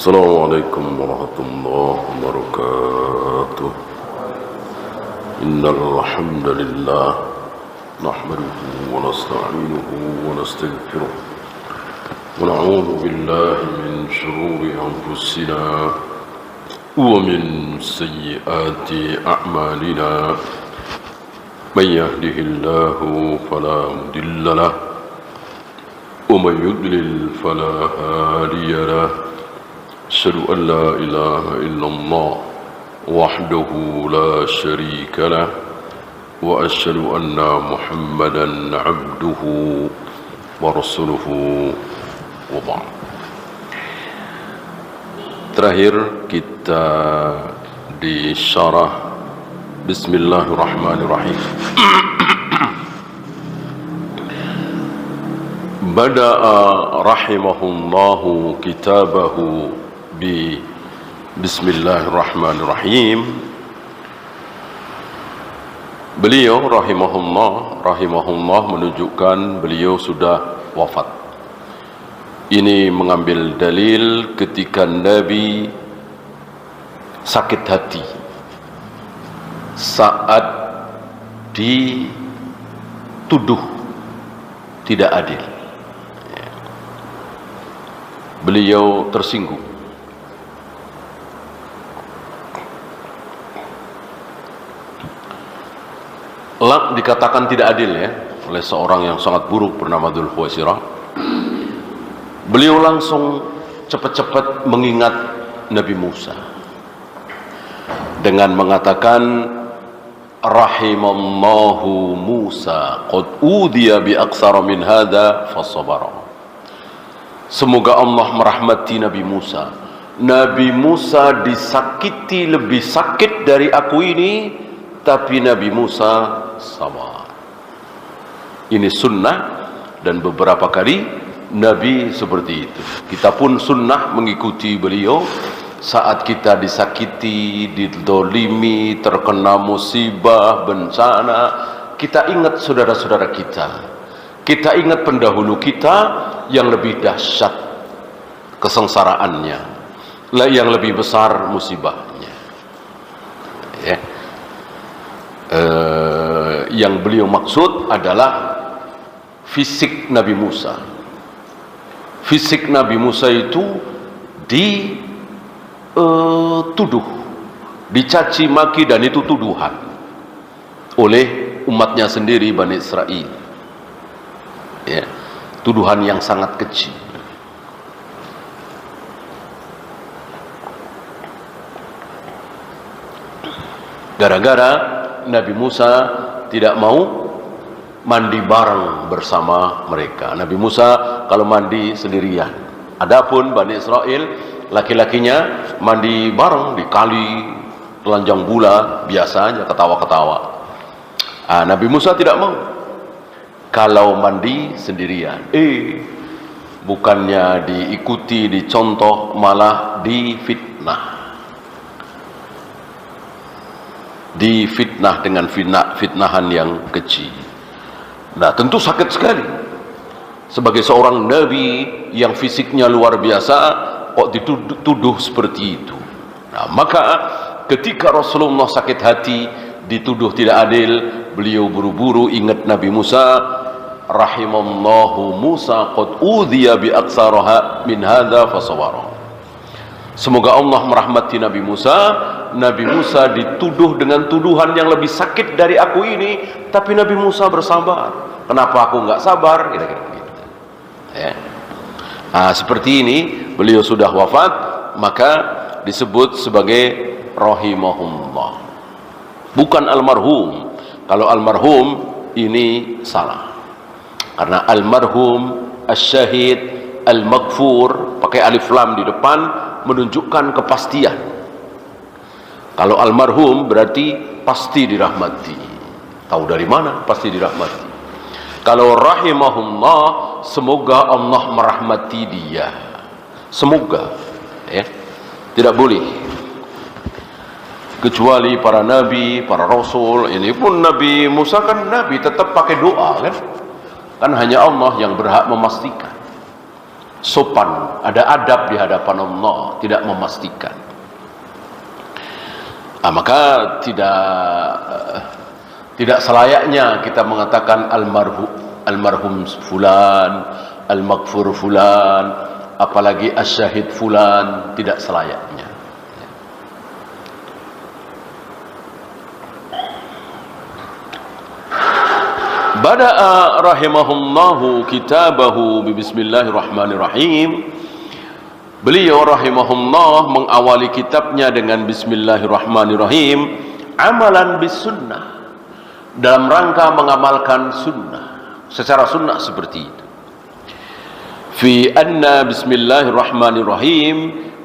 Assalamualaikum warahmatullahi wabarakatuh. Innal hamdalillah nahmaduhu wa nasta'inuhu wa nastaghfiruh wa na'udzu billahi min shururi anfusina wa min sayyiati a'malina. May yahdihillahu fala mudilla lahu wa may yudlil fala hadiya lahu. أشهد أن لا إله إلا الله وحده لا شريك له وأشهد أن محمدا عبده ورسوله وبعد. Terakhir kita di syarah Bismillahirrahmanirrahim. Bada'a rahimahullahu kitabahu Bismillahirrahmanirrahim. Beliau rahimahullah menunjukkan beliau sudah wafat. Ini mengambil dalil ketika Nabi sakit hati saat dituduh tidak adil. Beliau tersinggung. Dikatakan tidak adil ya oleh seorang yang sangat buruk bernama Dzul Khuwaisirah. Beliau langsung cepat-cepat mengingat Nabi Musa dengan mengatakan rahimallahu Musa qad udhiya bi aqsara min hadza fasabara. Semoga Allah merahmati Nabi Musa. Nabi Musa disakiti lebih sakit dari aku ini, tapi Nabi Musa sabar. Ini sunnah, dan beberapa kali Nabi seperti itu. Kita pun sunnah mengikuti beliau saat kita disakiti, didolimi, terkena musibah, bencana. Kita ingat saudara-saudara kita. Kita ingat pendahulu kita yang lebih dahsyat kesengsaraannya, yang lebih besar musibahnya. Ya. Yang beliau maksud adalah fisik Nabi Musa. Fisik Nabi Musa itu dituduh, dicaci maki, dan itu tuduhan oleh umatnya sendiri Bani Israel. Ya, tuduhan yang sangat kecil. Gara-gara Nabi Musa tidak mau mandi bareng bersama mereka. Nabi Musa kalau mandi sendirian. Adapun Bani Israel laki-lakinya mandi bareng di kali telanjang Bula, biasanya ketawa-ketawa. Nabi Musa tidak mau kalau mandi sendirian. Bukannya diikuti, dicontoh, malah difitnah. Difitnah dengan fitnahan yang kecil. Nah, tentu sakit sekali sebagai seorang nabi yang fisiknya luar biasa kok dituduh seperti itu. Nah, maka ketika Rasulullah sakit hati dituduh tidak adil, beliau buru-buru ingat Nabi Musa, rahimallahu Musa qad udhiya bi aqsaraha min hadza fasawara. Semoga Allah merahmati Nabi Musa. Nabi Musa dituduh dengan tuduhan yang lebih sakit dari aku ini, tapi Nabi Musa bersabar. Kenapa aku nggak sabar? Kira-kira gitu. Ya. Seperti ini beliau sudah wafat, maka disebut sebagai rahimahullah. Bukan almarhum. Kalau almarhum ini salah. Karena almarhum, asyahid, al-maghfur pakai alif lam di depan menunjukkan kepastian. Kalau almarhum berarti pasti dirahmati. Tahu dari mana pasti dirahmati? Kalau rahimahullah, semoga Allah merahmati dia. Semoga, ya. Tidak boleh. Kecuali para nabi, para rasul. Ini pun Nabi Musa kan nabi, tetap pakai doa kan? Kan hanya Allah yang berhak memastikan. Sopan ada adab di hadapan Allah, tidak memastikan. Maka tidak selayaknya kita mengatakan almarhum fulan, al-maghfur fulan, apalagi asyahid fulan, tidak selayaknya. Bada'a rahimahullahu kitabahu bismillahirrahmanirrahim. Beliau rahimahullah mengawali kitabnya dengan bismillahirrahmanirrahim, amalan bis sunnah, dalam rangka mengamalkan sunnah, secara sunnah seperti itu. Fi anna bismillahirrahmanirrahim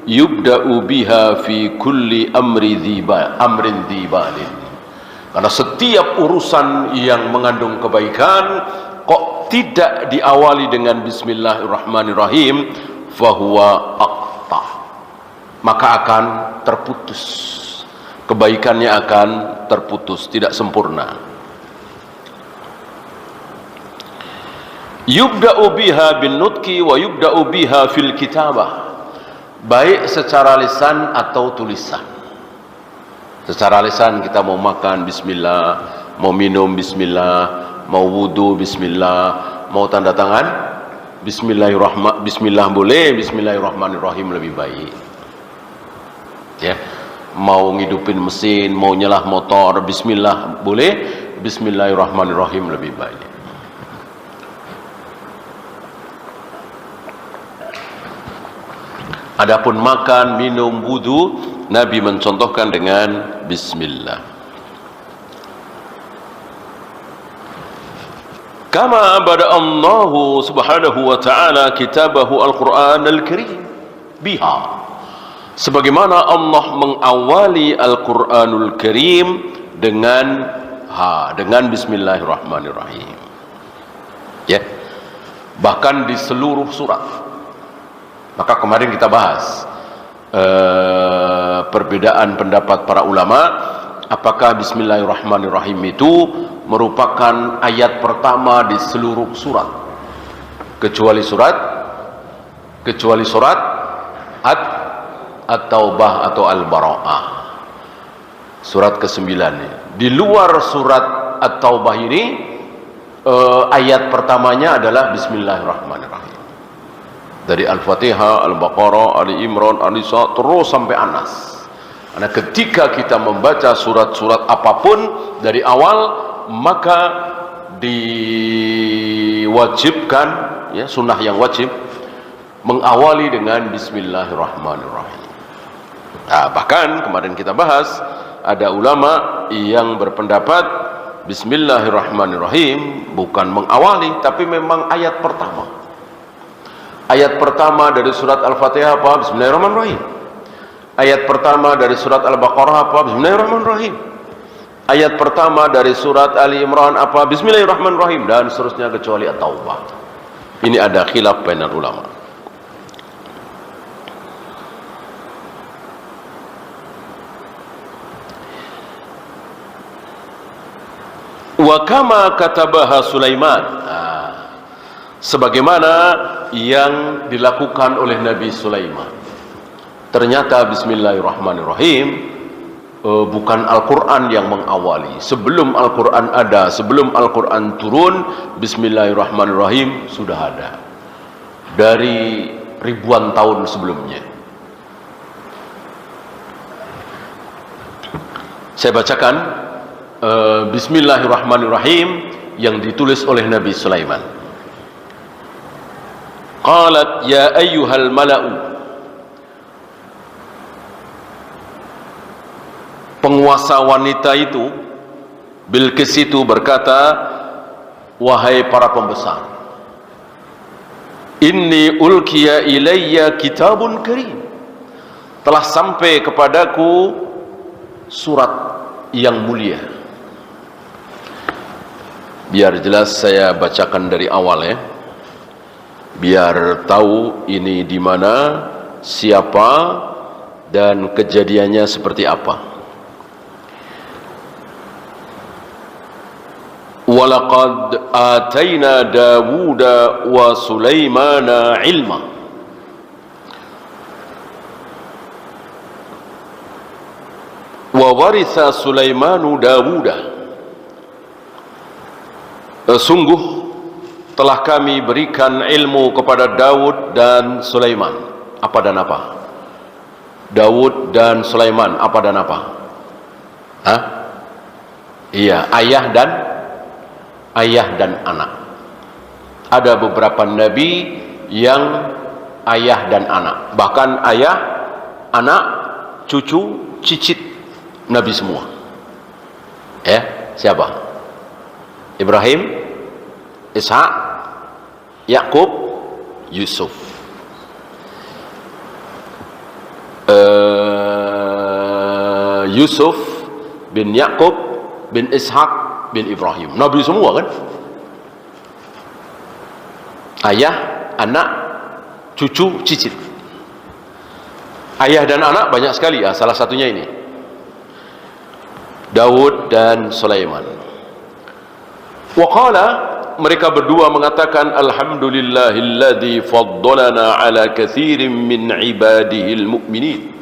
yubda'u biha fi kulli amrin dhibalin. Karena setiap urusan yang mengandung kebaikan kok tidak diawali dengan bismillahirrahmanirrahim, fahuwa aqta, maka akan terputus, kebaikannya akan terputus, tidak sempurna. Yubda'u biha bin nutqi wa yubda'u biha fil kitabah, baik secara lisan atau tulisan. Secara lisan kita mau makan bismillah, mau minum bismillah, mau wudu bismillah, mau tanda tangan bismillah boleh, bismillahirrahmanirrahim lebih baik. Ya, mau ngidupin mesin, mau nyelah motor, bismillah boleh, bismillahirrahmanirrahim lebih baik. Adapun makan, minum, wudu, Nabi mencontohkan dengan bismillah. Kama bada Allah subhanahu wa ta'ala kitabahu al-Quran al-Karim biha, sebagaimana Allah mengawali Al-Quranul Karim dengan bismillahirrahmanirrahim. Ya, bahkan di seluruh surat. Maka kemarin kita bahas perbedaan pendapat para ulama, apakah bismillahirrahmanirrahim itu merupakan ayat pertama di seluruh surat kecuali surat At-Taubah atau Al-Bara'ah, surat ke-9. Di luar surat At-Taubah ini ayat pertamanya adalah bismillahirrahmanirrahim. Dari Al-Fatihah, Al-Baqarah, Ali Imran, An-Nisa, terus sampai Anas. Karena ketika kita membaca surat-surat apapun dari awal, maka diwajibkan, ya, sunnah yang wajib, mengawali dengan bismillahirrahmanirrahim. Nah, bahkan kemarin kita bahas, ada ulama yang berpendapat bismillahirrahmanirrahim bukan mengawali, tapi memang ayat pertama. Ayat pertama dari surat Al-Fatihah apa? Bismillahirrahmanirrahim. Ayat pertama dari surat Al-Baqarah apa? Bismillahirrahmanirrahim. Ayat pertama dari surat Ali Imran apa? Bismillahirrahmanirrahim, dan seterusnya kecuali At-Taubah. Ini ada khilaf bainal ulama. Wa kama katabaha Sulaiman, sebagaimana yang dilakukan oleh Nabi Sulaiman. Ternyata bismillahirrahmanirrahim bukan Al-Quran yang mengawali. Sebelum Al-Quran ada, sebelum Al-Quran turun, bismillahirrahmanirrahim sudah ada dari ribuan tahun sebelumnya. Saya bacakan bismillahirrahmanirrahim yang ditulis oleh Nabi Sulaiman. Qalat ya ayyuhal mala'u, penguasa wanita itu, Bilqis itu berkata, wahai para pembesar, inni ulkiya ilayya kitabun karim, telah sampai kepadaku surat yang mulia. Biar jelas saya bacakan dari awal, ya, biar tahu ini di mana, siapa, dan kejadiannya seperti apa. Walaqad atayna Dawuda wa Sulaimana ilma. Wa waritha Sulaimanu Dawuda, sungguh telah kami berikan ilmu kepada Daud dan Sulaiman. Apa dan apa? Daud dan Sulaiman, apa dan apa? Hah? Iya, ayah dan anak. Ada beberapa nabi yang ayah dan anak, bahkan ayah, anak, cucu, cicit nabi semua. Ya, siapa? Ibrahim, Ishak, Yakub, Yusuf. Yusuf bin Yakub bin Ishak bin Ibrahim, nabi semua kan? Ayah, anak, cucu, cicit. Ayah dan anak banyak sekali ya, salah satunya ini Daud dan Sulaiman. Waqala, mereka berdua mengatakan, alhamdulillahilladzi faddalana ala katsirin min ibadihil mu'minin.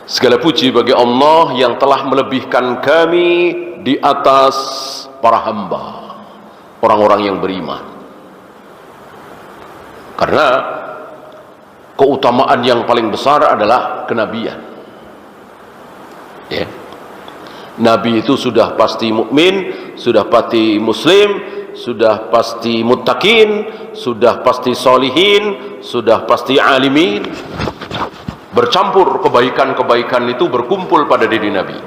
Segala puji bagi Allah yang telah melebihkan kami di atas para hamba, orang-orang yang beriman. Karena keutamaan yang paling besar adalah kenabian. Ya. Nabi itu sudah pasti mukmin, sudah pasti muslim, sudah pasti muttaqin, sudah pasti solihin, sudah pasti alimin. Bercampur kebaikan-kebaikan itu berkumpul pada diri Nabi.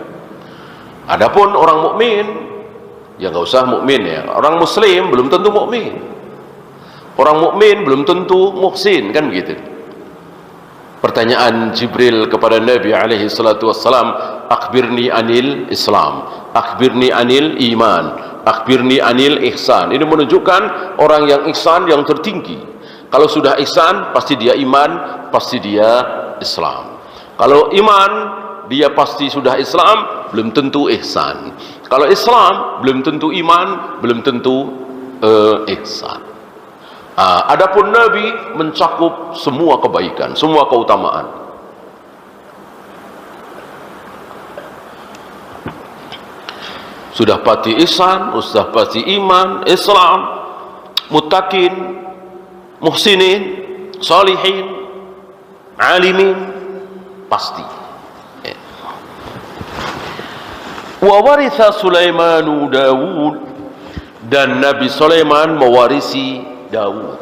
Adapun orang mukmin, ya nggak usah mukmin ya. Orang muslim belum tentu mukmin. Orang mukmin belum tentu muhsin, kan begitu. Pertanyaan Jibril kepada Nabi alaihi salatu wassalam, akhbirni anil Islam, akhbirni anil iman, akhbirni anil ihsan. Ini menunjukkan orang yang ihsan yang tertinggi. Kalau sudah ihsan, pasti dia iman, pasti dia Islam. Kalau iman, dia pasti sudah Islam, belum tentu ihsan. Kalau Islam, belum tentu iman, belum tentu ihsan. Adapun Nabi mencakup semua kebaikan, semua keutamaan. Sudah pasti ihsan, sudah pasti iman, Islam, muttaqin, muhsinin, salihin, alimin, pasti. Wa waritha Sulaimanu Dawud, dan Nabi Sulaiman mewarisi Daud.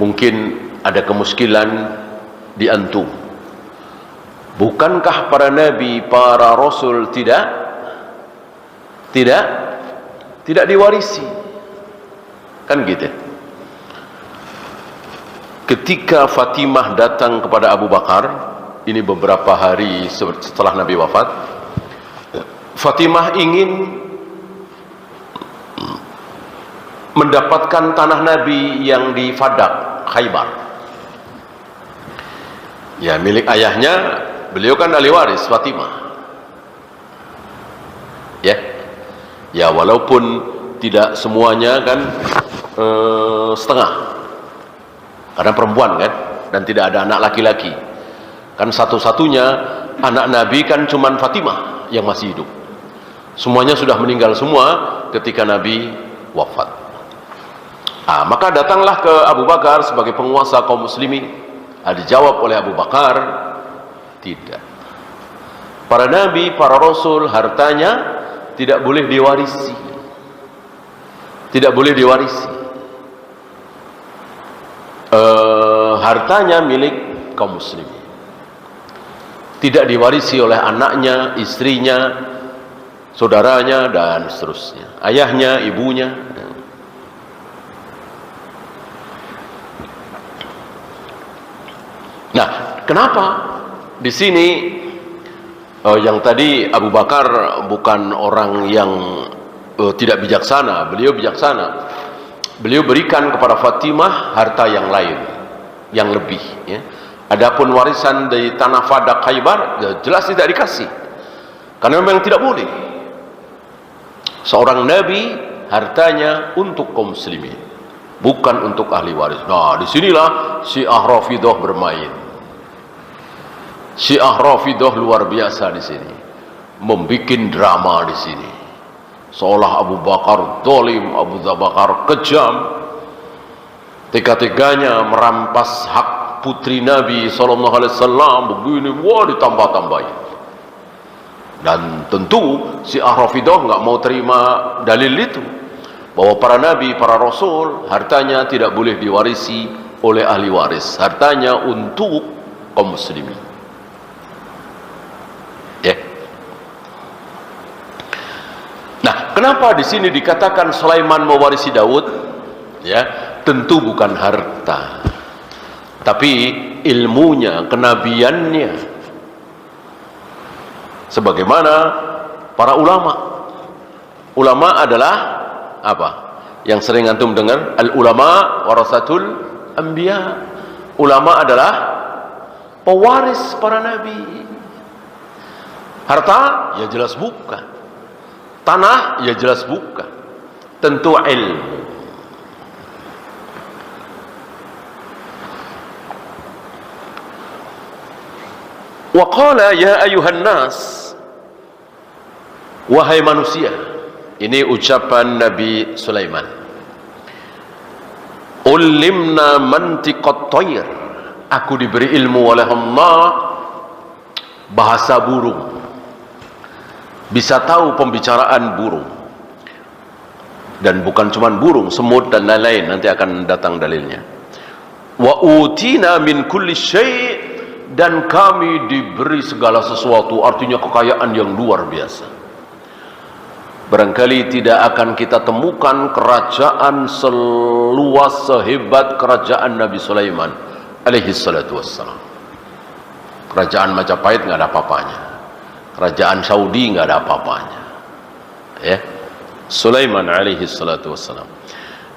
Mungkin ada kemuskilan di antum. Bukankah para nabi, para rasul tidak diwarisi? Kan gitu. Ketika Fatimah datang kepada Abu Bakar, ini beberapa hari setelah Nabi wafat, Fatimah ingin mendapatkan tanah Nabi yang di Fadak, Khaybar. Ya, milik ayahnya, beliau kan ahli waris Fatimah. Ya, walaupun tidak semuanya kan setengah. Karena perempuan kan, dan tidak ada anak laki-laki. Kan satu-satunya anak Nabi kan cuman Fatimah yang masih hidup. Semuanya sudah meninggal semua ketika Nabi wafat. Maka datanglah ke Abu Bakar sebagai penguasa kaum muslimin. Dijawab oleh Abu Bakar, tidak. Para nabi, para rasul, hartanya tidak boleh diwarisi. Tidak boleh diwarisi. Hartanya milik kaum muslimin. Tidak diwarisi oleh anaknya, istrinya, saudaranya, dan seterusnya. Ayahnya, ibunya. Nah, kenapa di sini yang tadi Abu Bakar bukan orang yang tidak bijaksana, beliau bijaksana. Beliau berikan kepada Fatimah harta yang lain, yang lebih. Ya. Adapun warisan dari tanah Fadak Khaybar, ya jelas tidak dikasih, karena memang tidak boleh. Seorang Nabi hartanya untuk kaum muslimin, bukan untuk ahli waris. Nah, disinilah Syiah Rafidhah bermain. Syiah Rafidah luar biasa di sini, membuat drama di sini, seolah Abu Bakar zalim, Abu Bakar kejam, tega-teganya merampas hak putri Nabi SAW, begini, wah ditambah-tambahin. Dan tentu Syiah Rafidah nggak mau terima dalil itu, bahwa para nabi, para rasul, hartanya tidak boleh diwarisi oleh ahli waris, hartanya untuk kaum muslimin. Ya. Nah, kenapa di sini dikatakan Sulaiman mewarisi Daud? Ya, tentu bukan harta, tapi ilmunya, kenabiannya. Sebagaimana para ulama. Ulama adalah apa? Yang sering antum dengar, al-ulama warasatul anbiya. Ulama adalah pewaris para nabi. Harta ya jelas bukan, tanah ya jelas bukan, tentu ilmu. Wa qala ya ayuhan nas, wahai manusia. Ini ucapan Nabi Sulaiman. Ulimna mantiqat tayr, aku diberi ilmu oleh Allah bahasa burung, bisa tahu pembicaraan burung. Dan bukan cuma burung, semut dan lain-lain, nanti akan datang dalilnya. Wa utina min kulli syai', dan kami diberi segala sesuatu, artinya kekayaan yang luar biasa. Barangkali tidak akan kita temukan kerajaan seluas sehebat kerajaan Nabi Sulaiman alaihi salatu wassalam. Kerajaan Majapahit nggak ada apa-apanya, kerajaan Saudi nggak ada apa-apanya. Ya, Sulaiman alaihi salatu wassalam.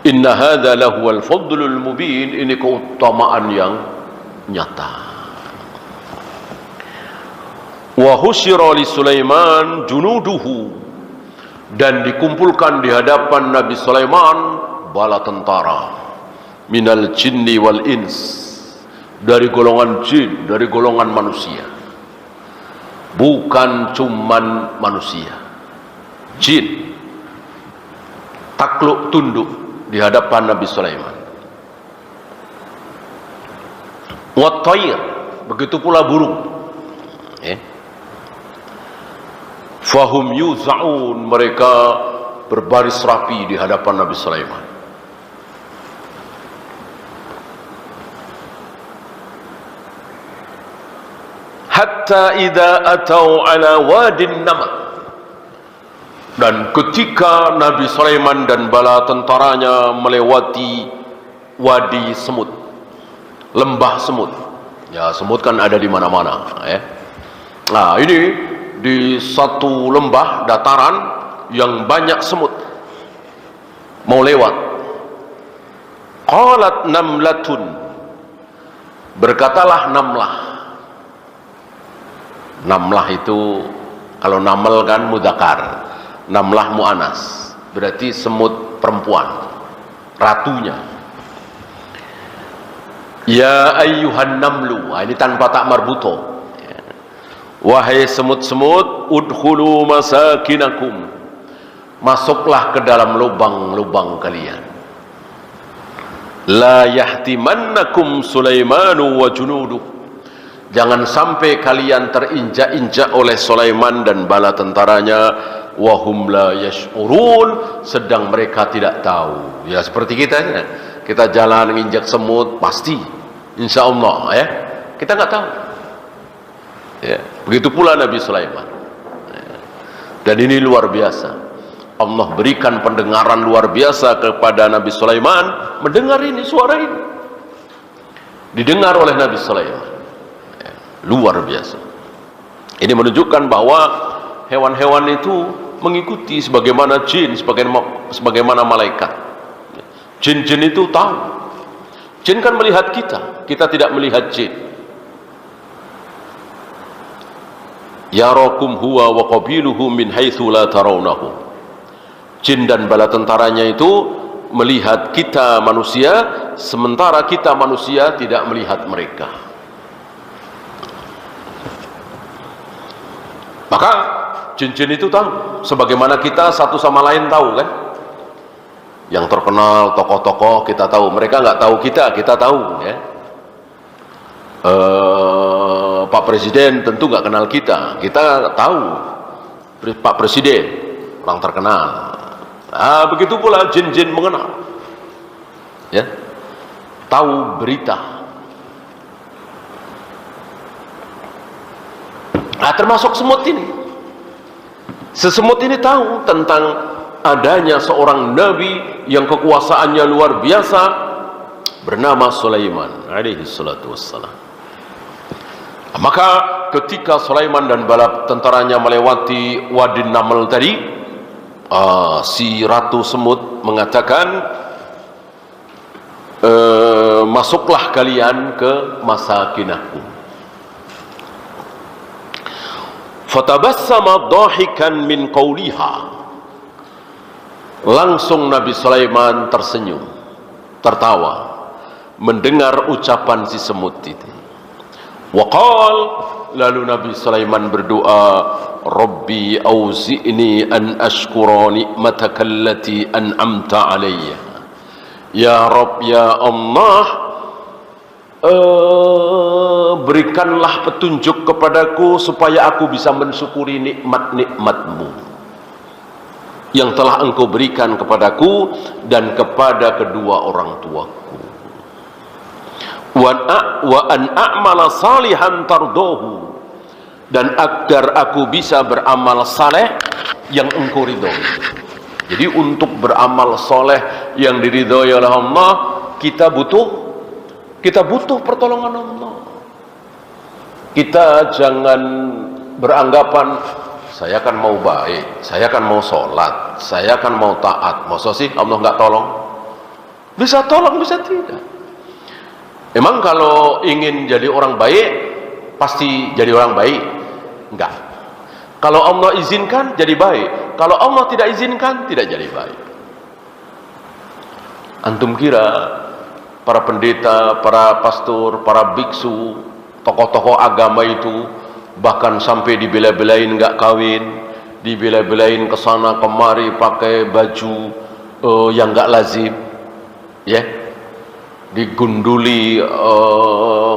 Inna hadza lahuwal fadlul mubin, ini keutamaan yang nyata. Wa husyira li Sulaiman junuduhu, dan dikumpulkan di hadapan Nabi Sulaiman bala tentara minal jinni wal ins, dari golongan jin, dari golongan manusia, bukan cuman manusia, jin takluk tunduk di hadapan Nabi Sulaiman. Wat tayr, begitu pula burung. Fahum yuza'un, mereka berbaris rapi di hadapan Nabi Sulaiman. Hatta idza atau ala wadin naml, dan ketika Nabi Sulaiman dan bala tentaranya melewati wadi semut, lembah semut. Ya, semut kan ada di mana-mana, ya. Nah, ini di satu lembah dataran yang banyak semut, mau lewat. Qalat namlatun, berkatalah namlah. Namlah itu kalau namel kan mudzakkar, namlah muannas, berarti semut perempuan, ratunya. Ya ayyuhan namlu, ini tanpa tak marbuto. Wahai semut-semut, udkhulu masakinakum, masuklah ke dalam lubang-lubang kalian. La yahtimannakum Sulaimanu wa junuduh, jangan sampai kalian terinjak-injak oleh Sulaiman dan bala tentaranya. Wahum la yash'urun, sedang mereka tidak tahu. Ya seperti kita ya. Kita jalan menginjak semut, pasti insyaallah ya, kita nggak tahu. Ya, begitu pula Nabi Sulaiman. Ya. Dan ini luar biasa. Allah berikan pendengaran luar biasa kepada Nabi Sulaiman, mendengar ini, suara ini didengar oleh Nabi Sulaiman. Ya, luar biasa. Ini menunjukkan bahwa hewan-hewan itu mengikuti sebagaimana jin, sebagaimana malaikat. Jin-jin itu tahu. Jin kan melihat kita, kita tidak melihat jin. Yarakum huwa wa qabiluhu min haitsu la tarawnahu. Jin dan bala tentaranya itu melihat kita manusia, sementara kita manusia tidak melihat mereka. Maka jin-jin itu tahu, sebagaimana kita satu sama lain tahu kan. Yang terkenal tokoh-tokoh kita tahu, mereka nggak tahu kita tahu ya. Pak Presiden tentu nggak kenal kita tahu Pak Presiden, orang terkenal. Nah, begitu pula jin-jin mengenal, ya, tahu berita. Nah, termasuk semut ini. Sesemut ini tahu tentang adanya seorang nabi yang kekuasaannya luar biasa bernama Sulaiman alaihi salatu wassalam. Maka ketika Sulaiman dan bala tentaranya melewati Wadi Naml tadi, si Ratu Semut mengatakan, masuklah kalian ke masakinahku. Fatabassama dhahikan min qawliha. Langsung Nabi Sulaiman tersenyum, tertawa mendengar ucapan si semut itu. Waqal, lalu Nabi Sulaiman berdoa, Rabbi auzi'ni an ashkura ni'mataka allati an'amta alayya. Ya Rabb, ya Allah, berikanlah petunjuk kepadaku supaya aku bisa mensyukuri nikmat-nikmat-Mu yang telah Engkau berikan kepadaku dan kepada kedua orang tuaku. Wa an a'mala salihan tardohu, dan agar aku bisa beramal saleh yang Engkau ridhoi. Jadi untuk beramal soleh yang diridhoi oleh Allah, kita butuh pertolongan Allah. Kita jangan beranggapan saya kan mau baik, saya kan mau sholat, saya kan mau taat, masa sih Allah nggak tolong? Bisa tolong, bisa tidak. Emang kalau ingin jadi orang baik pasti jadi orang baik? Enggak. Kalau Allah izinkan jadi baik, kalau Allah tidak izinkan tidak jadi baik. Antum kira para pendeta, para pastor, para biksu, tokoh-tokoh agama itu bahkan sampai dibela-belain nggak kawin, dibela-belain kesana kemari pakai baju yang nggak lazim, ya, digunduli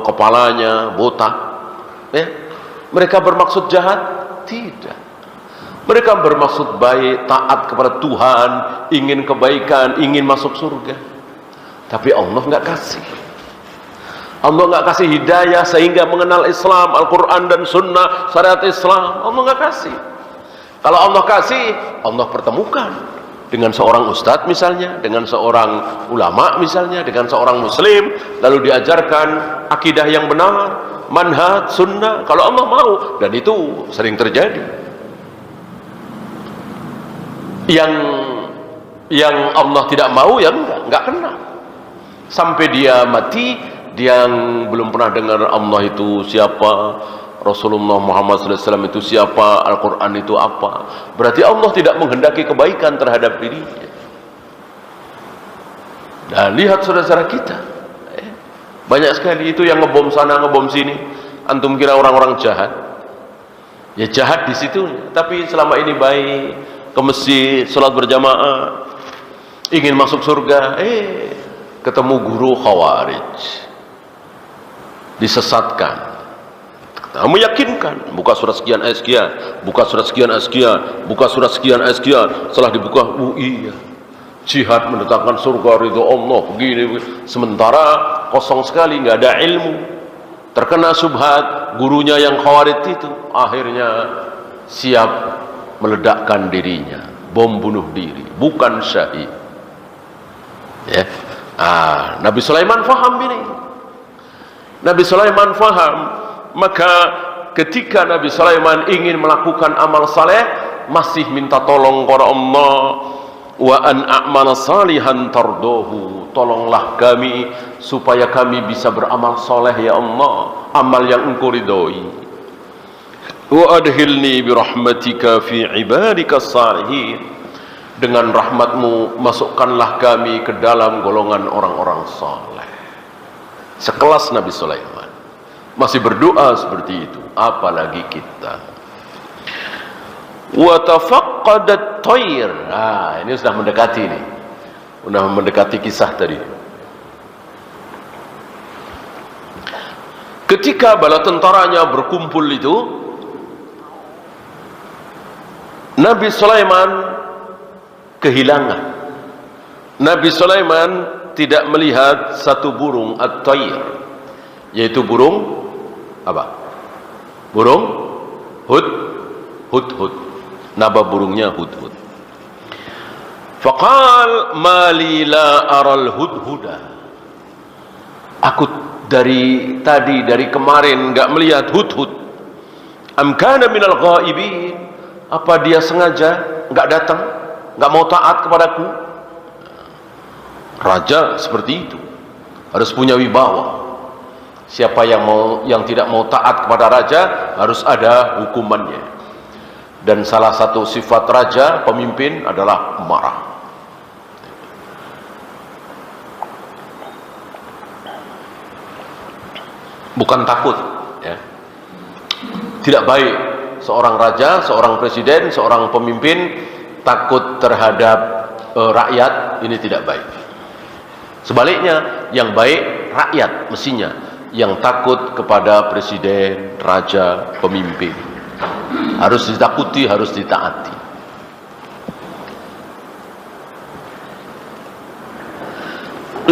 kepalanya botak, ya. Mereka bermaksud jahat? Tidak. Mereka bermaksud baik, taat kepada Tuhan, ingin kebaikan, ingin masuk surga. Tapi Allah nggak kasih. Allah nggak kasih hidayah sehingga mengenal Islam, Al-Quran dan Sunnah, syariat Islam. Allah nggak kasih. Kalau Allah kasih, Allah pertemukan dengan seorang ustadz misalnya, dengan seorang ulama misalnya, dengan seorang muslim, lalu diajarkan akidah yang benar, manhaj, sunnah. Kalau Allah mau, dan itu sering terjadi. Yang Allah tidak mau, ya enggak kena. Sampai dia mati, dia yang belum pernah dengar Allah itu siapa, Rasulullah Muhammad SAW itu siapa, Al-Quran itu apa. Berarti Allah tidak menghendaki kebaikan terhadap dirinya. Dan lihat saudara-saudara kita, banyak sekali itu yang ngebom sana ngebom sini. Antum kira orang-orang jahat? Ya jahat di situ. Tapi selama ini baik, ke masjid, sholat berjamaah, ingin masuk surga, ketemu guru khawarij, disesatkan. Nah, meyakinkan, buka surat sekian ayat sekian, buka surat sekian ayat sekian, buka surat sekian ayat sekian. Setelah dibuka, iya, jihad mendatangkan surga ridho Allah, begini. Sementara kosong sekali, nggak ada ilmu, terkena subhat. Gurunya yang khawarij itu akhirnya siap meledakkan dirinya, bom bunuh diri, bukan syahid. Ya, Nabi Sulaiman faham ini. Nabi Sulaiman faham. Maka ketika Nabi Sulaiman ingin melakukan amal saleh, masih minta tolong kepada Allah, wa an a'mala salihan tardohu, tolonglah kami supaya kami bisa beramal soleh ya Allah, amal yang Engkau ridhoi. Wa adkhilni bi rahmatika fi ibadika salihin, dengan rahmatmu masukkanlah kami ke dalam golongan orang-orang saleh. Sekelas Nabi Sulaiman masih berdoa seperti itu, apalagi kita. Wa tafaqqadat tayr. Nah, ini sudah mendekati nih. Sudah mendekati kisah tadi. Ketika bala tentaranya berkumpul itu, Nabi Sulaiman kehilangan. Nabi Sulaiman tidak melihat satu burung at-tayr, yaitu burung apa? Burung hudhud. Nama burungnya hudhud. Faqal mali la aral hudhuda. Aku dari kemarin enggak melihat hudhud. Am kana minal ghaibin? Apa dia sengaja enggak datang, enggak mau taat kepadaku? Raja seperti itu harus punya wibawa. Siapa yang tidak mau taat kepada raja harus ada hukumannya. Dan salah satu sifat raja, pemimpin adalah marah. Bukan takut, ya. Tidak baik seorang raja, seorang presiden, seorang pemimpin takut terhadap rakyat, ini tidak baik. Sebaliknya, yang baik rakyat mestinya yang takut kepada presiden, raja, pemimpin. Harus ditakuti, harus ditaati.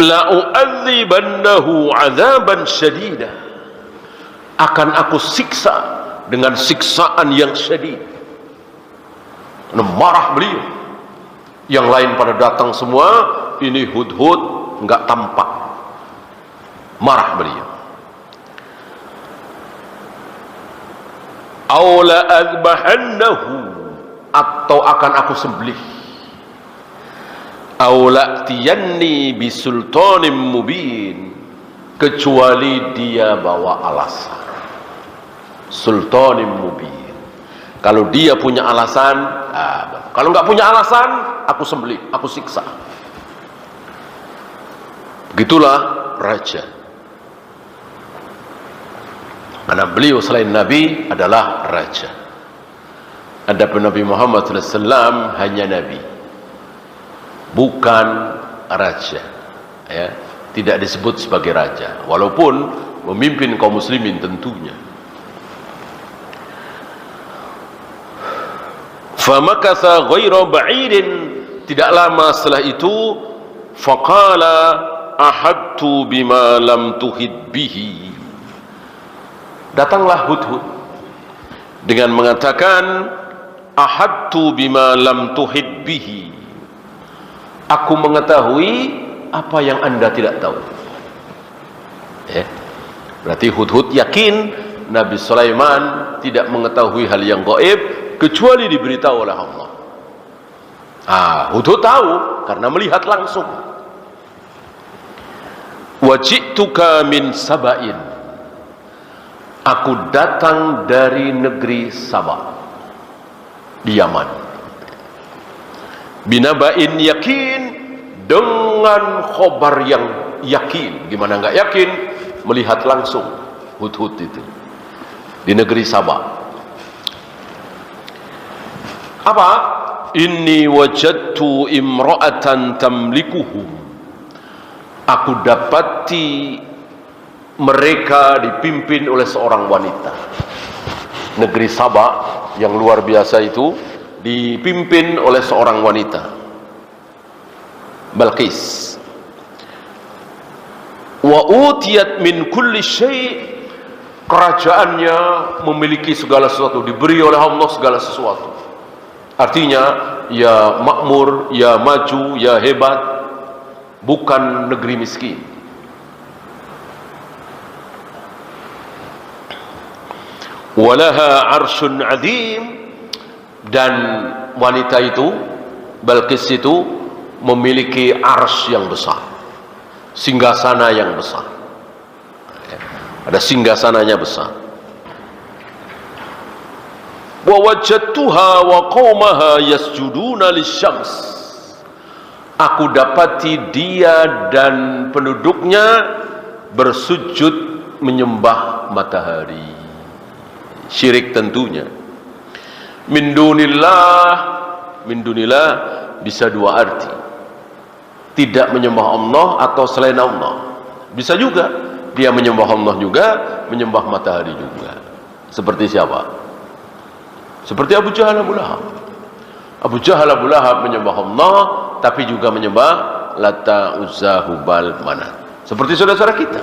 La u'adzibannahu 'adzaban syadida. Akan aku siksa dengan siksaan yang syadid. Marah beliau. Yang lain pada datang semua, ini hudhud enggak tampak. Marah beliau. Aula azbahannahu, atau akan aku sembelih. Aula tiyanni bisultanim mubin, kecuali dia bawa alasan. Sultanim mubin, kalau dia punya alasan, kalau nggak punya alasan, aku sembelih, aku siksa. Begitulah raja. Karena beliau selain Nabi adalah raja. Adapun Nabi Muhammad SAW hanya Nabi, bukan raja. Ya, tidak disebut sebagai raja, walaupun memimpin kaum muslimin tentunya. Famakatha ghaira ba'idin, tidak lama setelah itu, faqala ahadtu bima lam tuhid bihi. Datanglah hudhud dengan mengatakan ahadtu bima lam tuhid bihi. Aku mengetahui apa yang Anda tidak tahu. Berarti hudhud yakin Nabi Sulaiman tidak mengetahui hal yang gaib kecuali diberitahu oleh Allah. Hudhud tahu karena melihat langsung. Wajituka min Saba'in. Aku datang dari negeri Sabah di Yaman. Binaba'in yakin, dengan khobar yang yakin. Gimana enggak yakin? Melihat langsung hudhud itu di negeri Sabah. Apa? Inni wajadtu imra'atan tamlikuhum. Aku dapati mereka dipimpin oleh seorang wanita. Negeri Sabah yang luar biasa itu dipimpin oleh seorang wanita, Balqis. Wa utiyat min kulli syai', kerajaannya memiliki segala sesuatu, diberi oleh Allah segala sesuatu. Artinya ya makmur, ya maju, ya hebat, bukan negeri miskin. Walaha arsyun azim, dan wanita itu, Balqis itu memiliki arsy yang besar, singgasana yang besar. Ada singgasananya besar. Wa wajadtuha wa qaumaha yasjuduna lisyams. Aku dapati dia dan penduduknya bersujud menyembah matahari. Syirik tentunya. Min dunillah, min dunillah bisa dua arti. Tidak menyembah Allah atau selain Allah. Bisa juga dia menyembah Allah juga, menyembah matahari juga. Seperti siapa? Seperti Abu Jahal Abu Lahab. Abu Jahal Abu Lahab menyembah Allah, tapi juga menyembah Lata, Uzza, Hubal, Manat. Seperti saudara-saudara kita.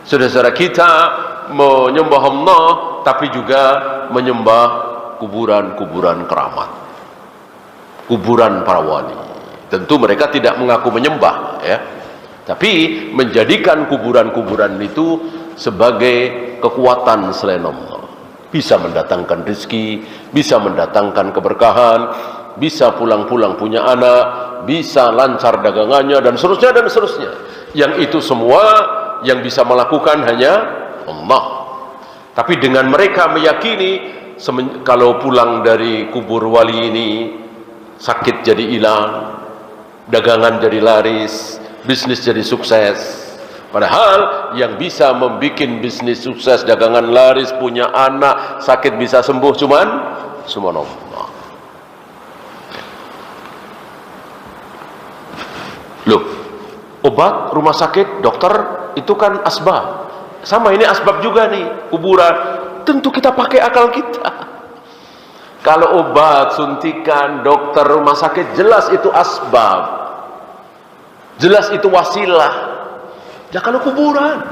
Saudara-saudara kita menyembah Allah, tapi juga menyembah kuburan-kuburan keramat, kuburan para wali. Tentu mereka tidak mengaku menyembah, ya, tapi menjadikan kuburan-kuburan itu sebagai kekuatan selain Allah. Bisa mendatangkan rezeki, bisa mendatangkan keberkahan, bisa pulang-pulang punya anak, bisa lancar dagangannya, dan seterusnya dan seterusnya. Yang itu semua yang bisa melakukan hanya Allah. Tapi dengan mereka meyakini kalau pulang dari kubur wali ini sakit jadi hilang, dagangan jadi laris, bisnis jadi sukses. Padahal yang bisa membuat bisnis sukses, dagangan laris, punya anak, sakit bisa sembuh cuman Allah. Loh, obat, rumah sakit, dokter itu kan asbab. Sama ini asbab juga nih, kuburan. Tentu kita pakai akal kita. Kalau obat, suntikan, dokter, rumah sakit, jelas itu asbab, jelas itu wasilah. Ya kalau kuburan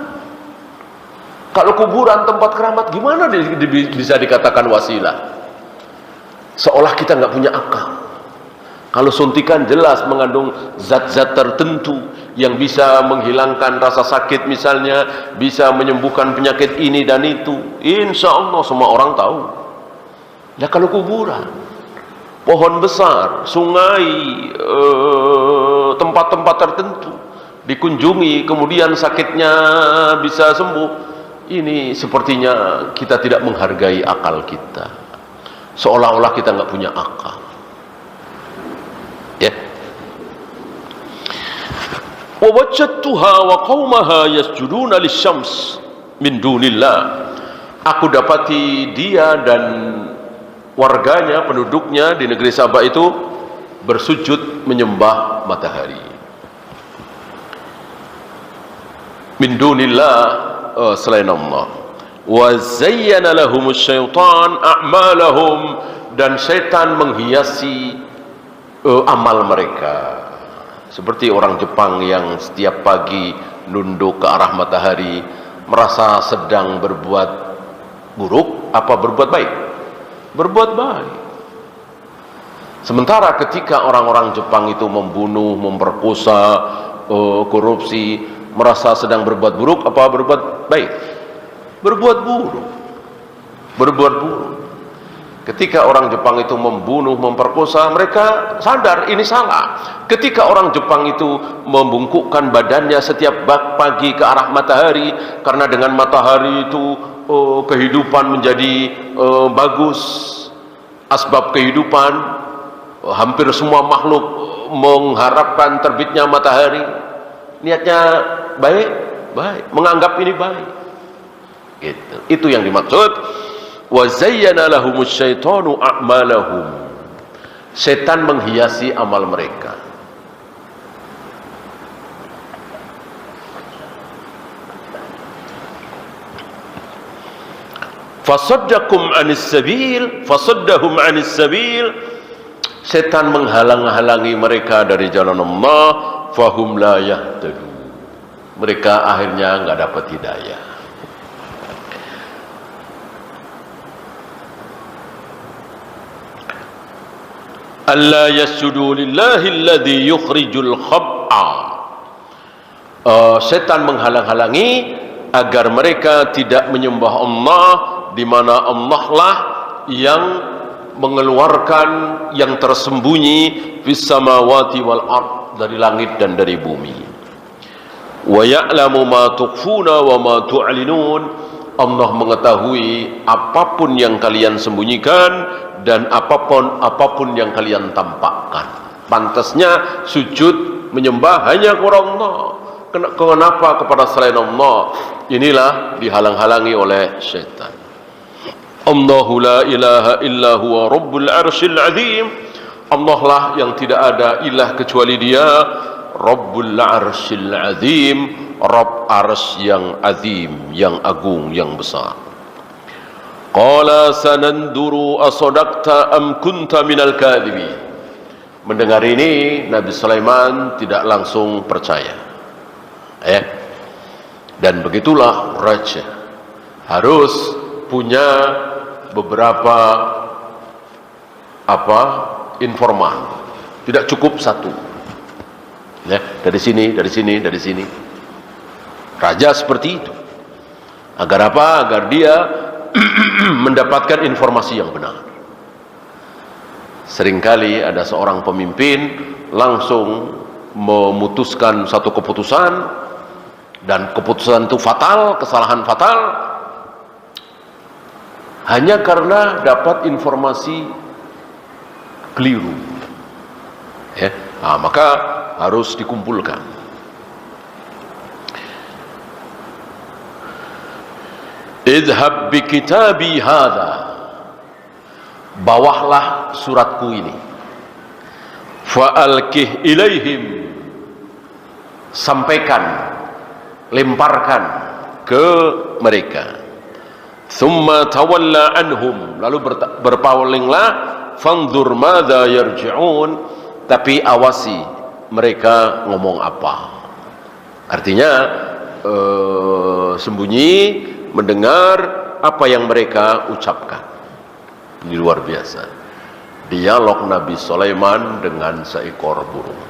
tempat keramat, gimana bisa dikatakan wasilah? Seolah kita nggak punya akal. Kalau suntikan jelas mengandung zat-zat tertentu yang bisa menghilangkan rasa sakit misalnya, bisa menyembuhkan penyakit ini dan itu. Insya Allah semua orang tahu. Ya kalau kuburan, pohon besar, sungai, tempat-tempat tertentu dikunjungi, kemudian sakitnya bisa sembuh, ini sepertinya kita tidak menghargai akal kita. Seolah-olah kita nggak punya akal. Ya. Wa wajadtuha wa qaumaha yasjuduna lisyams min dunillah. Aku dapati dia dan warganya, penduduknya di negeri Sabah itu bersujud menyembah matahari. Min dunillah, selain Allah. Wa zayyana lahumus syaitan a'malahum, dan setan menghiasi amal mereka. Seperti orang Jepang yang setiap pagi nunduk ke arah matahari, merasa sedang berbuat buruk apa berbuat baik? Berbuat baik. Sementara ketika orang-orang Jepang itu membunuh, memperkosa, korupsi, merasa sedang berbuat buruk apa berbuat baik? Berbuat buruk. Berbuat buruk. Ketika orang Jepang itu membunuh, memperkosa, mereka sadar ini salah. Ketika orang Jepang itu membungkukkan badannya setiap pagi ke arah matahari, karena dengan matahari itu kehidupan menjadi bagus, asbab kehidupan, hampir semua makhluk mengharapkan terbitnya matahari. Niatnya baik, baik, menganggap ini baik. Gitu. Itu yang dimaksud. Wa zayyana lahumus syaitanu a'malahum. Setan menghiasi amal mereka. Fasaddahum 'anis sabil. Setan menghalang-halangi mereka dari jalan Allah, fahum la yahtadun. Mereka akhirnya enggak dapat hidayah. Alla yasjudu lillahi alladhi yukhrijul khab'a. Setan menghalang-halangi agar mereka tidak menyembah Allah, di mana Allah lah yang mengeluarkan yang tersembunyi fis samawati wal ard, dari langit dan dari bumi. Wa ya'lamu ma tukhfuna wa ma tu'linun. Allah mengetahui apapun yang kalian sembunyikan dan apapun yang kalian tampakkan. Pantasnya sujud menyembah hanya kepada Allah. Kenapa kepada selain Allah? Inilah dihalang-halangi oleh syaitan. Allahu la ilaha illa huwa rabbul arsyil azim. Allah lah yang tidak ada ilah kecuali dia, Rabbul arsyil azim, Rabb arsy yang azim, yang agung, yang besar. Qala sananduru asadaqta am kunta minal kadhibin. Mendengar ini Nabi Sulaiman tidak langsung percaya. Dan begitulah raja harus punya beberapa informan, tidak cukup satu. Dari sini, dari sini, dari sini. Raja seperti itu. Agar apa? Agar dia mendapatkan informasi yang benar. Seringkali ada seorang pemimpin langsung memutuskan satu keputusan, dan keputusan itu fatal, kesalahan fatal, hanya karena dapat informasi keliru. Maka harus dikumpulkan. Idhab bi kitabi hadha, bawahlah suratku ini, fa'alkih ilaihim, sampaikan, lemparkan ke mereka. Thumma tawalla anhum, lalu berpalinglah, fanzur madza yarji'un, tapi awasi mereka ngomong apa. Artinya sembunyi, mendengar apa yang mereka ucapkan. Ini luar biasa. Dialog Nabi Sulaiman dengan seekor burung.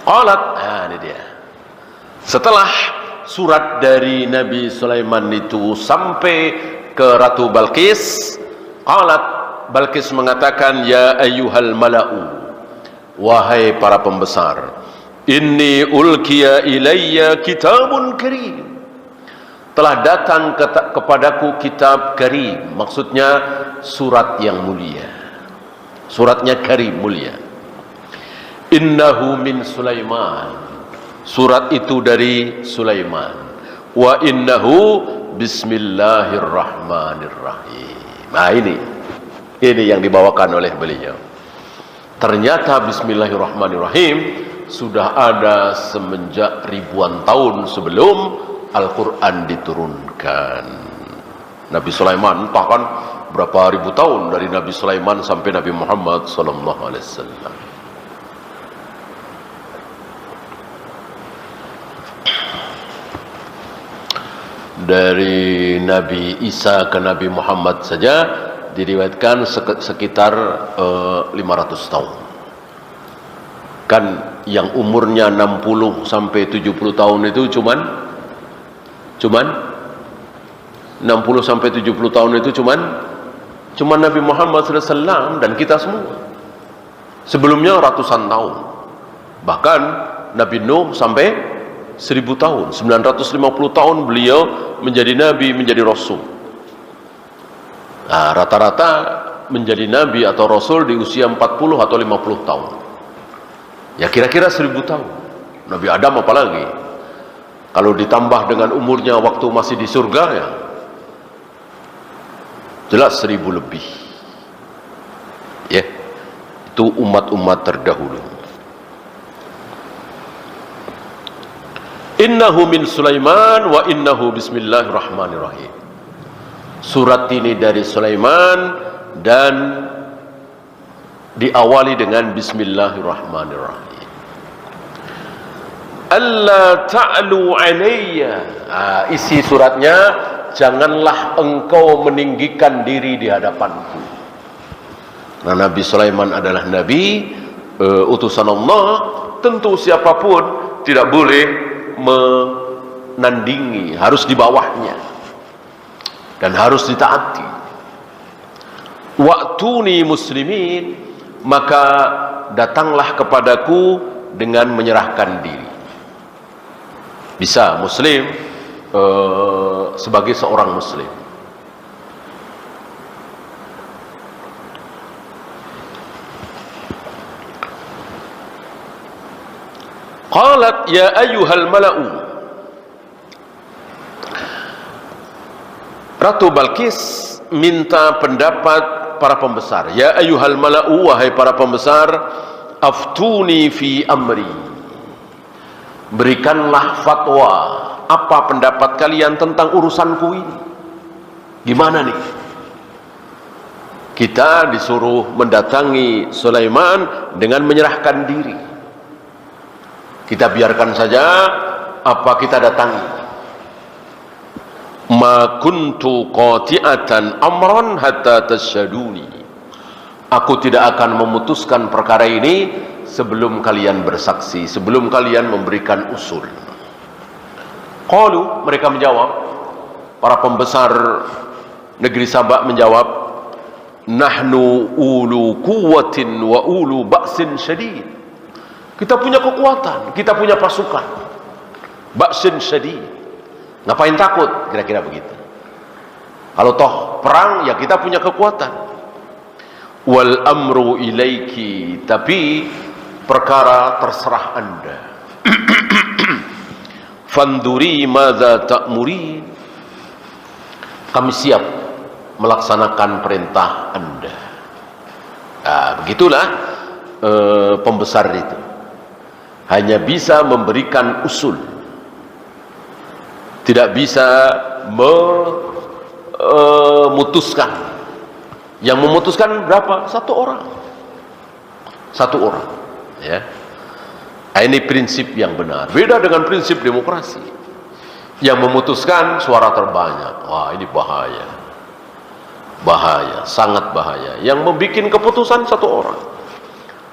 Qalat, ini dia. Setelah surat dari Nabi Sulaiman itu sampai ke Ratu Balqis, qalat, Balqis mengatakan, ya ayyuhal mala'u, wahai para pembesar, inni ulkiya ilayya kitabun karim, telah datang kepadaku kitab karim, maksudnya surat yang mulia, suratnya karim, mulia. Innahu min Sulaiman, surat itu dari Sulaiman. Wa innahu bismillahirrahmanirrahim. Nah ini yang dibawakan oleh beliau. Ternyata bismillahirrahmanirrahim sudah ada semenjak ribuan tahun sebelum Al-Quran diturunkan. Nabi Sulaiman entah kan berapa ribu tahun dari Nabi Sulaiman sampai Nabi Muhammad sallallahu alaihi wasallam. Dari Nabi Isa ke Nabi Muhammad saja diriwayatkan sekitar 500 tahun. Kan yang umurnya 60 sampai 70 tahun itu cuman 60 sampai 70 tahun itu cuman Nabi Muhammad SAW dan kita semua. Sebelumnya ratusan tahun. Bahkan Nabi Nuh sampai 1000 tahun, 950 tahun beliau menjadi nabi, menjadi rasul. Nah, rata-rata menjadi nabi atau rasul di usia 40 atau 50 tahun. Ya kira-kira 1000 tahun. Nabi Adam apalagi. Kalau ditambah dengan umurnya waktu masih di surga, ya jelas 1000 lebih. Ya, itu umat-umat terdahulu. Innahu min Sulaiman wa innahu bismillahirrahmanirrahim. Surat ini dari Sulaiman dan diawali dengan bismillahirrahmanirrahim. Alla ta'lu alayya. Isi suratnya, janganlah engkau meninggikan diri di hadapanku. Nah, Nabi Sulaiman adalah nabi, utusan Allah, tentu siapapun tidak boleh menandingi, harus di bawahnya dan harus ditaati. Wa'tuni muslimin, maka datanglah kepadaku dengan menyerahkan diri. Bisa muslim sebagai seorang muslim. Qalat ya ayyuhal mala'u. Ratu Balkis minta pendapat para pembesar. Ya ayyuhal mala'u, wahai para pembesar, aftuni fi amri. Berikanlah fatwa, apa pendapat kalian tentang urusanku ini? Gimana nih? Kita disuruh mendatangi Sulaiman dengan menyerahkan diri. Kita biarkan saja apa kita datangi. Ma kuntu qati'atan amran hatta tasyaduni. Aku tidak akan memutuskan perkara ini sebelum kalian bersaksi, sebelum kalian memberikan usul. Qalu, mereka menjawab, para pembesar negeri Sabak menjawab, nahnu ulu quwwatin wa ulu ba'sin syadid. Kita punya kekuatan, kita punya pasukan. Ba'sin syadid. Ngapain takut? Kira-kira begitu. Kalau toh perang, ya kita punya kekuatan. Wal amru ilaiki, tapi perkara terserah Anda. Fanduri madza ta'muri. Kami siap melaksanakan perintah Anda. Nah, begitulah pembesar itu. Hanya bisa memberikan usul, tidak bisa memutuskan. Yang memutuskan berapa? Satu orang. Ya. Ini prinsip yang benar. Beda dengan prinsip demokrasi. Yang memutuskan suara terbanyak. Wah, ini bahaya. Bahaya, sangat bahaya. Yang membuat keputusan satu orang.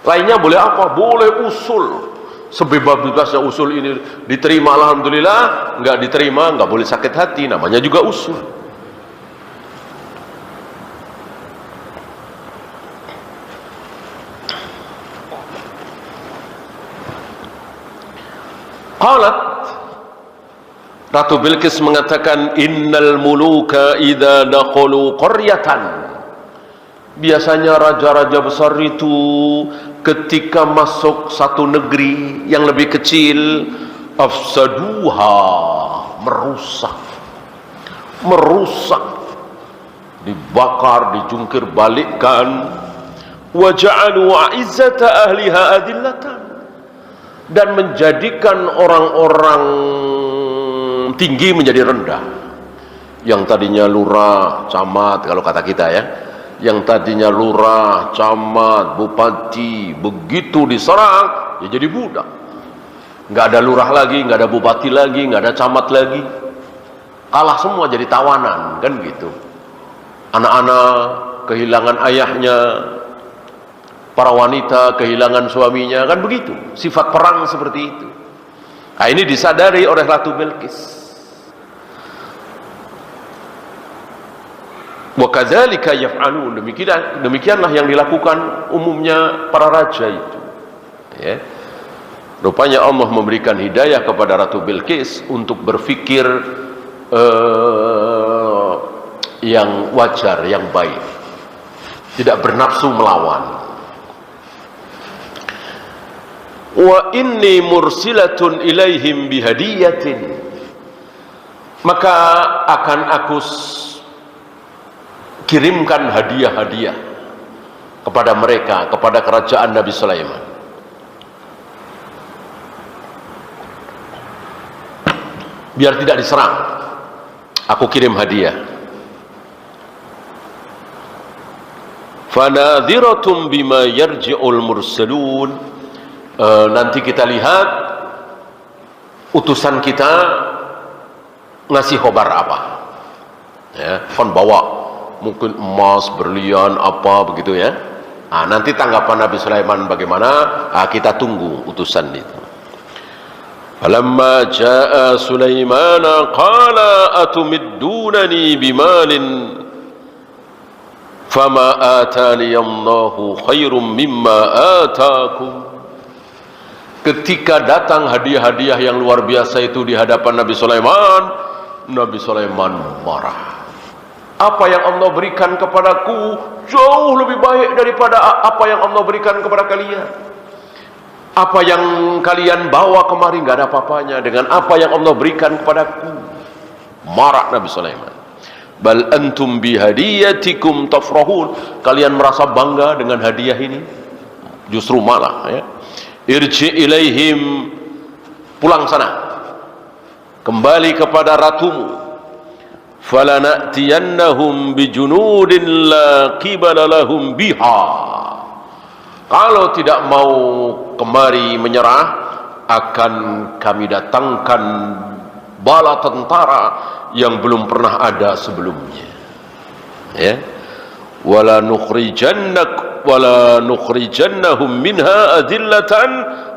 Lainnya boleh apa? Boleh usul. Sebebas-bebasnya usul ini diterima, alhamdulillah. Enggak diterima, enggak boleh sakit hati. Namanya juga usul. Qalat, Ratu Bilqis mengatakan, innal muluka idza dakhalu qaryatan. Biasanya raja-raja besar itu ketika masuk satu negeri yang lebih kecil, afsaduha, merusak, dibakar, dijungkir balikkan, wa ja'alu a'izzata ahliha adillatan, dan menjadikan orang-orang tinggi menjadi rendah. Yang tadinya lurah, camat, kalau kata kita ya, yang tadinya lurah, camat, bupati, begitu diserang, ya jadi budak. Nggak ada lurah lagi, nggak ada bupati lagi, nggak ada camat lagi. Kalah semua, jadi tawanan, kan gitu. Anak-anak kehilangan ayahnya, para wanita kehilangan suaminya, kan begitu. Sifat perang seperti itu. Nah, ini disadari oleh Ratu Bilqis. Wa kadzalika yaf'alun, demikianlah yang dilakukan umumnya para raja itu. Ya. Rupanya Allah memberikan hidayah kepada Ratu Bilqis untuk berfikir yang wajar, yang baik. Tidak bernafsu melawan. Wa inni mursilatun ilaihim bihadiyatin, maka akan aku kirimkan hadiah-hadiah kepada mereka, kepada kerajaan Nabi Sulaiman. Biar tidak diserang, aku kirim hadiah. Fanadhiratum bima yarji'ul mursalun. Nanti kita lihat utusan kita ngasih khobar apa. Ya, kon bawa mungkin emas, berlian, apa begitu ya. Nah, nanti tanggapan Nabi Sulaiman bagaimana? Kita tunggu utusan itu. Falamma jaa Sulaiman qala atumiddunani bimalin fama atani Allahu khairum mimma atakum. Ketika datang hadiah-hadiah yang luar biasa itu di hadapan Nabi Sulaiman marah. Apa yang Allah berikan kepadaku jauh lebih baik daripada apa yang Allah berikan kepada kalian. Apa yang kalian bawa kemari nggak ada apa-apanya dengan apa yang Allah berikan kepadaku. Marah Nabi Sulaiman. Bal antum bihadiyatikum tafrahun. Kalian merasa bangga dengan hadiah ini? Justru malah ya. Irji ilaihim, pulang sana. Kembali kepada ratumu. Falanatiyannahum bijunudin la qibala lahum biha. Kalau tidak mau kemari menyerah, akan kami datangkan bala tentara yang belum pernah ada sebelumnya. Ya. Wala nukhrijannahum minha adillatan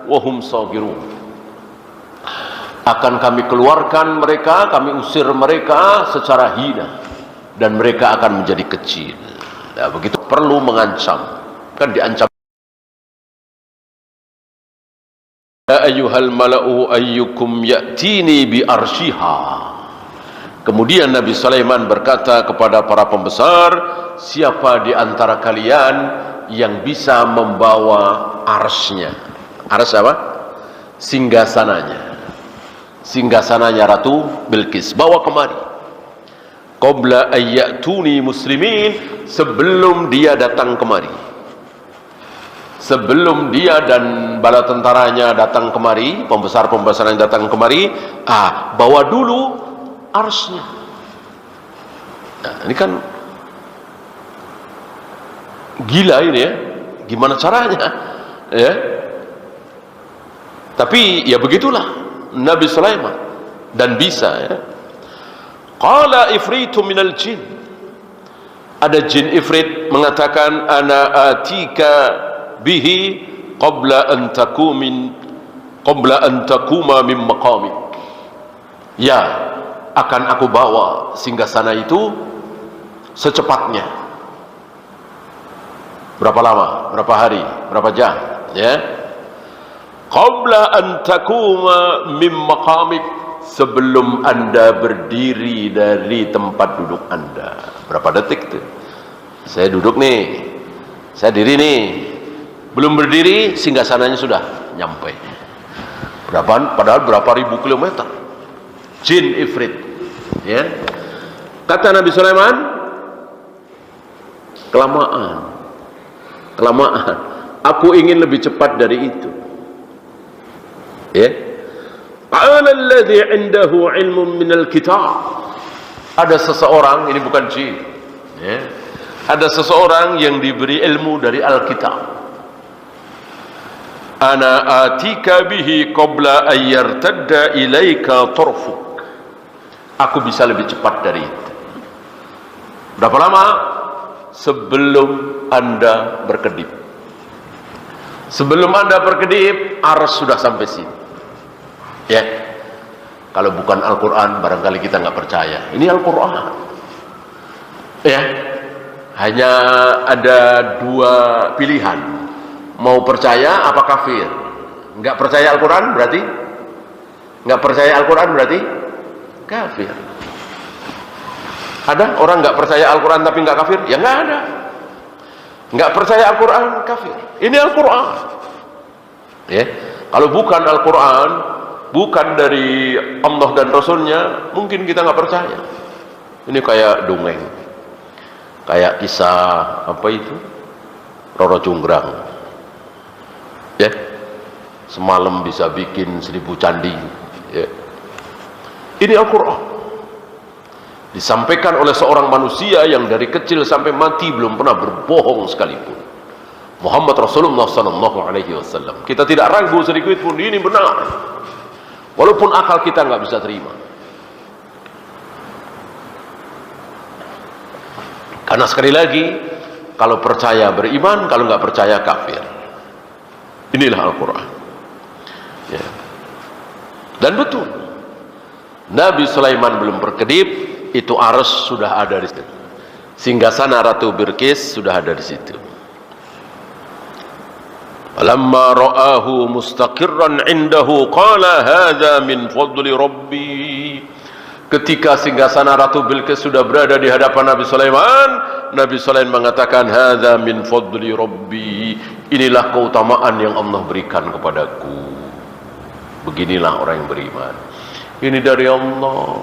wa hum saghirun. Akan kami keluarkan mereka, kami usir mereka secara hina dan mereka akan menjadi kecil. Nah, begitu perlu mengancam. Kan diancam. Ya ayyuhal mala'u ayyukum ya'tini bi arsyiha. Kemudian Nabi Sulaiman berkata kepada para pembesar, siapa di antara kalian yang bisa membawa arsnya? Ars apa? Singgasananya. Singgasananya Ratu Bilqis, bawa kemari. Qabla ayyatuni muslimin, sebelum dia datang kemari. Sebelum dia dan bala tentaranya datang kemari, pembesar-pembesar yang datang kemari, bawa dulu arsnya. Nah, ini kan gila ini ya. Gimana caranya? Ya. Tapi ya begitulah Nabi Sulaiman, dan bisa ya. Qala ifritu minal jin. Ada jin ifrit mengatakan, ana atika bihi qabla an takuma min maqamik. Ya, akan aku bawa singgasana itu secepatnya. Berapa lama? Berapa hari? Berapa jam? Ya. Qabla an takuma min maqamik, sebelum Anda berdiri dari tempat duduk Anda. Berapa detik tuh? Saya duduk nih. Saya diri nih. Belum berdiri, singgasananya sudah nyampe. Padahal berapa ribu kilometer. Jin ifrit. Ya. Kata Nabi Sulaiman, kelamaan. Aku ingin lebih cepat dari itu. Ya. Qala alladhi 'indahu 'ilmun minal kitab. Ada seseorang, ini bukan jin. Ya. Ada seseorang yang diberi ilmu dari Alkitab. Ana atika bihi qabla ayyartadda ilaika tarfuk. Aku bisa lebih cepat dari itu. Berapa lama? Sebelum Anda berkedip. Sebelum Anda berkedip, ars sudah sampai sini. Ya. Kalau bukan Al-Quran, barangkali kita nggak percaya. Ini Al-Quran. Ya. Hanya ada dua pilihan. Mau percaya apa kafir? Nggak percaya Al-Quran berarti? Nggak percaya Al-Quran berarti? Kafir. Ada orang nggak percaya Al-Quran tapi nggak kafir? Ya nggak ada. Nggak percaya Al-Quran kafir. Ini Al-Quran. Ya. Kalau bukan Al-Quran, bukan dari Allah dan Rasulnya, mungkin kita nggak percaya. Ini kayak dongeng, kayak kisah apa itu, Roro Jonggrang. Ya, semalam bisa bikin 1000 candi. Ya. Ini Al-Quran disampaikan oleh seorang manusia yang dari kecil sampai mati belum pernah berbohong sekalipun. Muhammad Rasulullah SAW. Kita tidak ragu sedikit pun ini benar, walaupun akal kita nggak bisa terima. Karena sekali lagi, kalau percaya beriman, kalau nggak percaya kafir. Inilah Al-Quran. Ya. Dan betul, Nabi Sulaiman belum berkedip, itu ars sudah ada di situ. Singgasana Ratu Bilqis sudah ada di situ. Falamma ra'ahu mustaqirran 'indahu qala hadza min fadli rabbi. Ketika singgasana Ratu Bilqis sudah berada di hadapan Nabi Sulaiman, Nabi Sulaiman mengatakan hadza min fadli rabbi, inilah keutamaan yang Allah berikan kepadaku. Beginilah orang yang beriman. Ini dari Allah.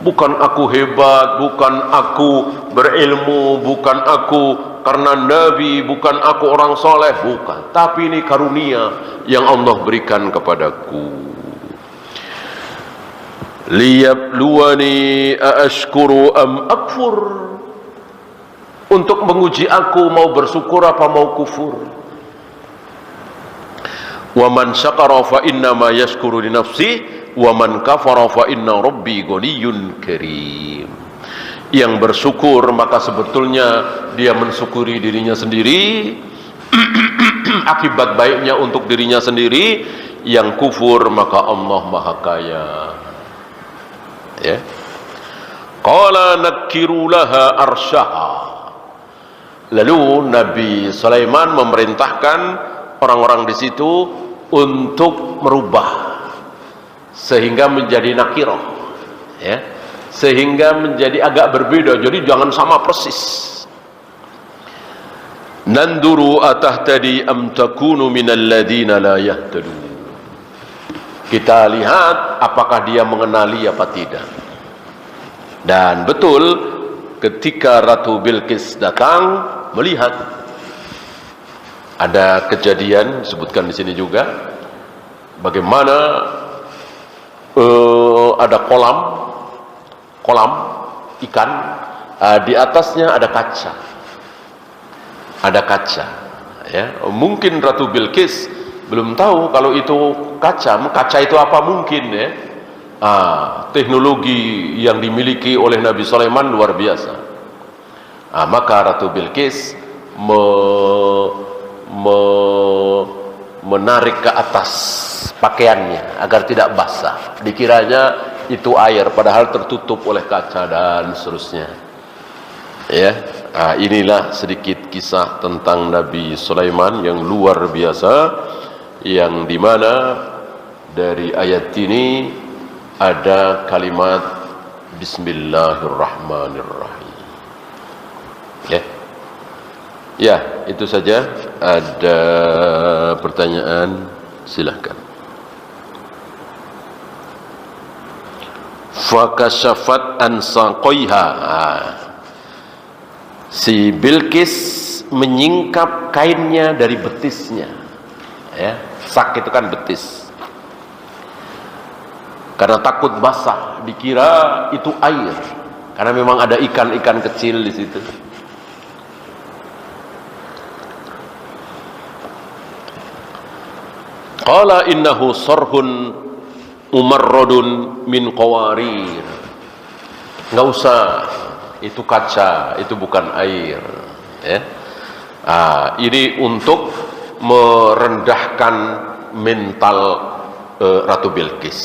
Bukan aku hebat, bukan aku berilmu, bukan aku karena Nabi, bukan aku orang soleh, bukan. Tapi ini karunia yang Allah berikan kepadaku. Liyabluwani aashkuru am akfur. Untuk menguji aku mau bersyukur apa mau kufur. Wa man syakara fa innama yashkuru li nafsi wa man kafara fa inna rabbi ghaniyyun karim. Yang bersyukur maka sebetulnya dia mensyukuri dirinya sendiri, akibat baiknya untuk dirinya sendiri. Yang kufur maka Allah Maha Kaya. Ya. Qala nakiru laha arsyaha. Lalu Nabi Sulaiman memerintahkan orang-orang di situ untuk merubah sehingga menjadi nakirah, ya, sehingga menjadi agak berbeda, jadi jangan sama persis. Nanduru atahtadi am takunu minal ladina la yahtadu. Kita lihat apakah dia mengenali apa tidak. Dan betul ketika Ratu Bilqis datang melihat, ada kejadian disebutkan di sini juga bagaimana ada kolam ikan, di atasnya ada kaca, ya. Mungkin Ratu Bilqis belum tahu kalau itu kaca itu apa mungkin, ya. Teknologi yang dimiliki oleh Nabi Sulaiman luar biasa. Maka Ratu Bilqis menarik ke atas pakaiannya agar tidak basah. Dikiranya itu air, padahal tertutup oleh kaca dan seterusnya. Ya, inilah sedikit kisah tentang Nabi Sulaiman yang luar biasa, yang dimana dari ayat ini ada kalimat Bismillahirrahmanirrahim. Ya, itu saja. Ada pertanyaan, silahkan. Fakashafat an saqaiha. Si Bilqis menyingkap kainnya dari betisnya, ya. Sak itu kan betis. Karena takut basah, dikira itu air. Karena memang ada ikan-ikan kecil di situ. Qala innahu sarhun umarradun min qawarir. Enggak usah, itu kaca, itu bukan air, ya. Ini untuk merendahkan mental Ratu Bilqis.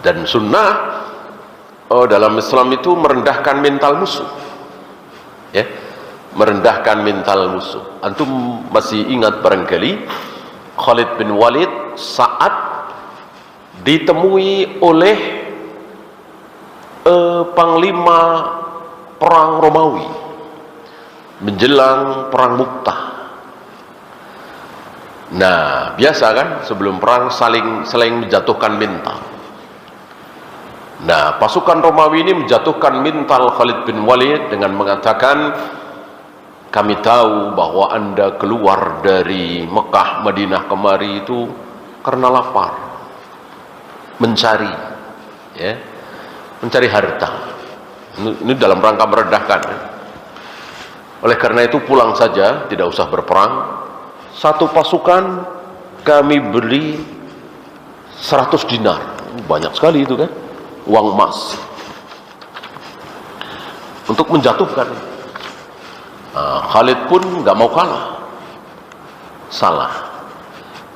Dan sunnah dalam Islam itu merendahkan mental musuh, ya, merendahkan mental musuh. Antum masih ingat barangkali Khalid bin Walid saat ditemui oleh panglima perang Romawi menjelang perang Mu'tah. Nah, biasa kan sebelum perang saling menjatuhkan mental. Nah, pasukan Romawi ini menjatuhkan mental Khalid bin Walid dengan mengatakan, kami tahu bahwa Anda keluar dari Mekah, Madinah kemari itu karena lapar, mencari, ya, mencari harta. Ini dalam rangka merendahkan. Oleh karena itu pulang saja, tidak usah berperang. Satu pasukan kami beli 100 dinar, banyak sekali itu kan, uang emas, untuk menjatuhkan. Khalid pun nggak mau kalah. Salah.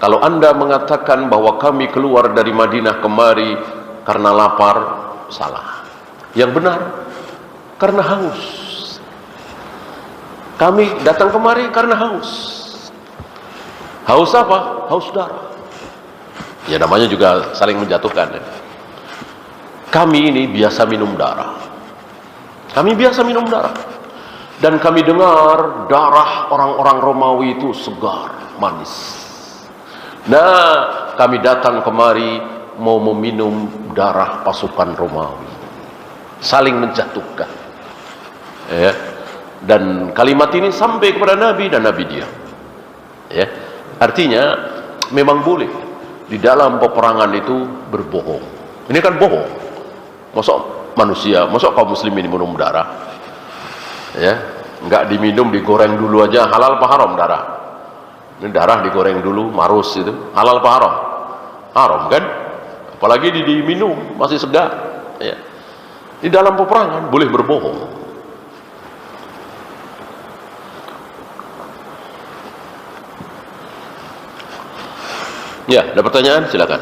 Kalau Anda mengatakan bahwa kami keluar dari Madinah kemari karena lapar, salah. Yang benar, karena haus. Kami datang kemari karena haus. Haus apa? Haus darah. Ya, namanya juga saling menjatuhkan, ya. Kami ini biasa minum darah. Kami biasa minum darah. Dan kami dengar darah orang-orang Romawi itu segar, manis. Nah, kami datang kemari mau meminum darah pasukan Romawi. Saling menjatuhkan. Ya. Dan kalimat ini sampai kepada Nabi dan Nabi diam. Ya. Artinya memang boleh di dalam peperangan itu berbohong. Ini kan bohong. Masa kaum muslimin minum darah? Ya, enggak diminum, digoreng dulu aja halal apa haram darah? Ini darah digoreng dulu, marus itu halal apa haram? Haram kan? Apalagi diminum masih segar. Ya. Di dalam peperangan boleh berbohong. Ya, ada pertanyaan? Silakan.